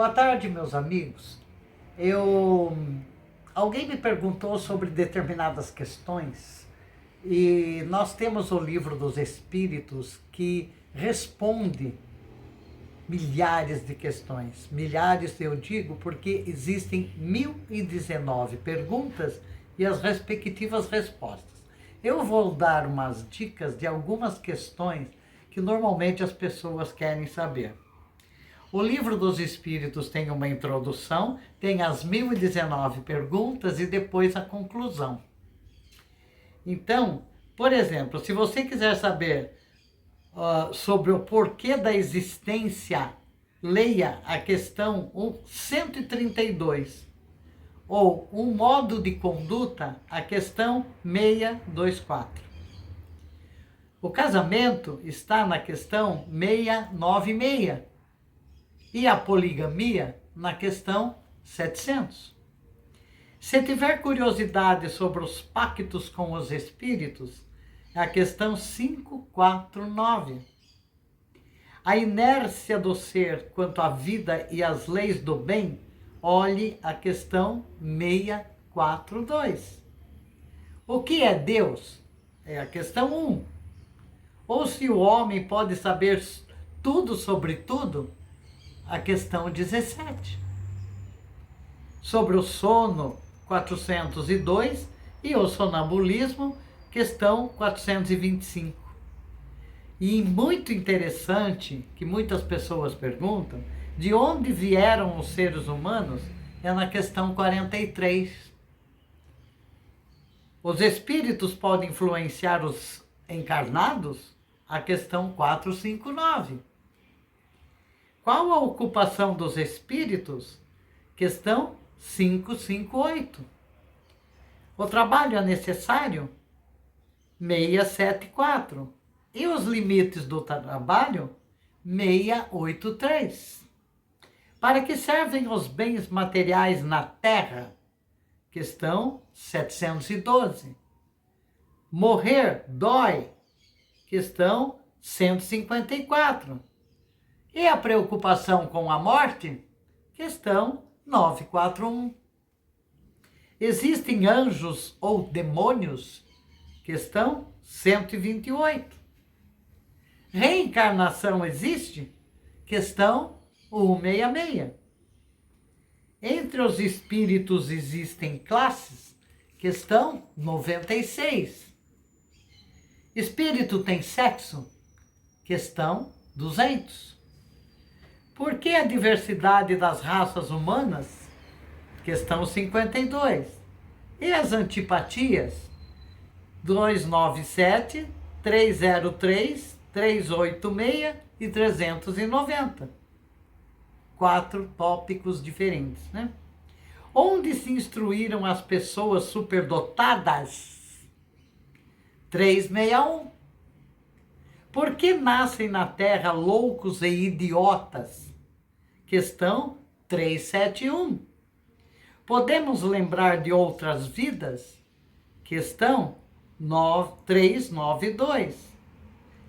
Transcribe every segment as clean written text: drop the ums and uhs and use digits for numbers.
Boa tarde, meus amigos. Alguém me perguntou sobre determinadas questões e nós temos o Livro dos Espíritos que responde milhares de questões. Milhares, eu digo, porque existem 1019 perguntas e as respectivas respostas. Eu vou dar umas dicas de algumas questões que normalmente as pessoas querem saber. O Livro dos Espíritos tem uma introdução, tem as 1019 perguntas e depois a conclusão. Então, por exemplo, se você quiser saber sobre o porquê da existência, leia a questão 132, ou um modo de conduta, a questão 624. O casamento está na questão 696. E a poligamia na questão 700. Se tiver curiosidade sobre os pactos com os espíritos, é a questão 549. A inércia do ser quanto à vida e às leis do bem, olhe a questão 642. O que é Deus? É a questão 1. Ou se o homem pode saber tudo sobre tudo, a questão 17. Sobre o sono, 402, e o sonambulismo, questão 425. E muito interessante, que muitas pessoas perguntam, de onde vieram os seres humanos, é na questão 43. Os espíritos podem influenciar os encarnados? A questão 459. Qual a ocupação dos espíritos? Questão 558. O trabalho é necessário? 674. E os limites do trabalho? 683. Para que servem os bens materiais na Terra? Questão 712. Morrer dói? Questão 154. E a preocupação com a morte? Questão 941. Existem anjos ou demônios? Questão 128. Reencarnação existe? Questão 166. Entre os espíritos existem classes? Questão 96. Espírito tem sexo? Questão 200. Por que a diversidade das raças humanas? Questão 52. E as antipatias? 297, 303, 386 e 390. 4 tópicos diferentes, né? Onde se instruíram as pessoas superdotadas? 361. Por que nascem na Terra loucos e idiotas? Questão 371. Podemos lembrar de outras vidas? Questão 392.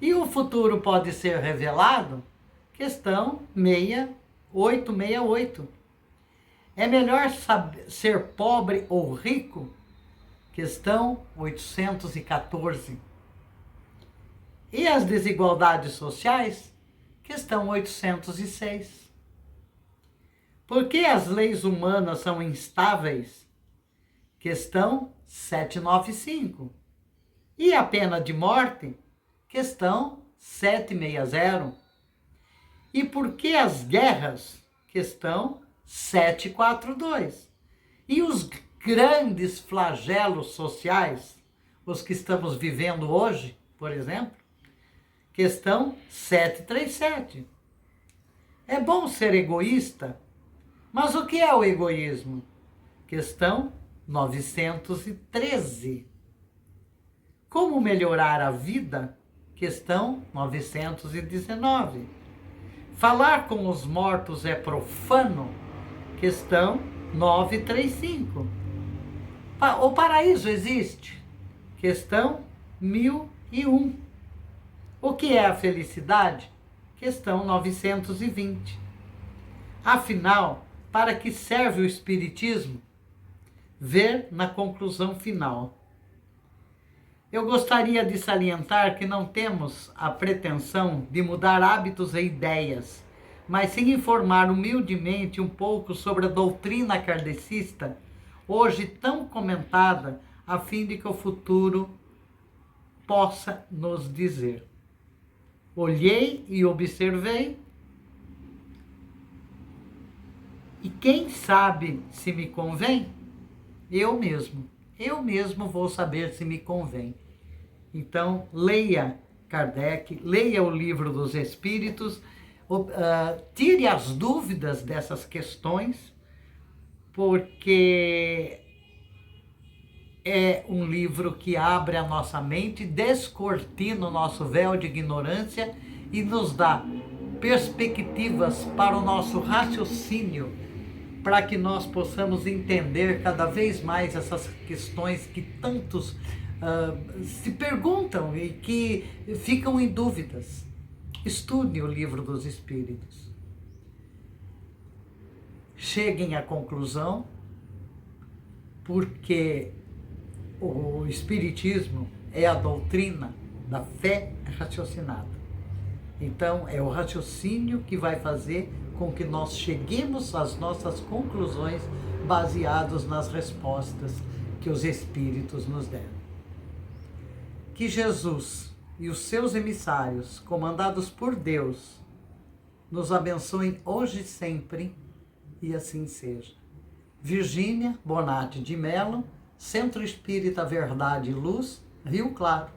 E o futuro pode ser revelado? Questão 6868. É melhor ser pobre ou rico? Questão 814. E as desigualdades sociais? Questão 806. Por que as leis humanas são instáveis? Questão 795. E a pena de morte? Questão 760. E por que as guerras? Questão 742. E os grandes flagelos sociais, os que estamos vivendo hoje, por exemplo? Questão 737. É bom ser egoísta? Mas o que é o egoísmo? Questão 913. Como melhorar a vida? Questão 919. Falar com os mortos é profano? Questão 935. O paraíso existe? Questão 1001. O que é a felicidade? Questão 920. Afinal, para que serve o Espiritismo? Ver na conclusão final. Eu gostaria de salientar que não temos a pretensão de mudar hábitos e ideias, mas sim informar humildemente um pouco sobre a doutrina kardecista, hoje tão comentada, a fim de que o futuro possa nos dizer. Olhei e observei, e quem sabe se me convém? Eu mesmo vou saber se me convém. Então, leia Kardec, leia o Livro dos Espíritos, tire as dúvidas dessas questões, porque é um livro que abre a nossa mente, descortina o nosso véu de ignorância e nos dá perspectivas para o nosso raciocínio, para que nós possamos entender cada vez mais essas questões que tantos se perguntam e que ficam em dúvidas. Estude o Livro dos Espíritos. Cheguem à conclusão, porque o Espiritismo é a doutrina da fé raciocinada. Então, é o raciocínio que vai fazer com que nós cheguemos às nossas conclusões baseados nas respostas que os Espíritos nos deram. Que Jesus e os seus emissários, comandados por Deus, nos abençoem hoje e sempre, e assim seja. Virgínia Bonatti de Mello, Centro Espírita Verdade e Luz, Rio Claro.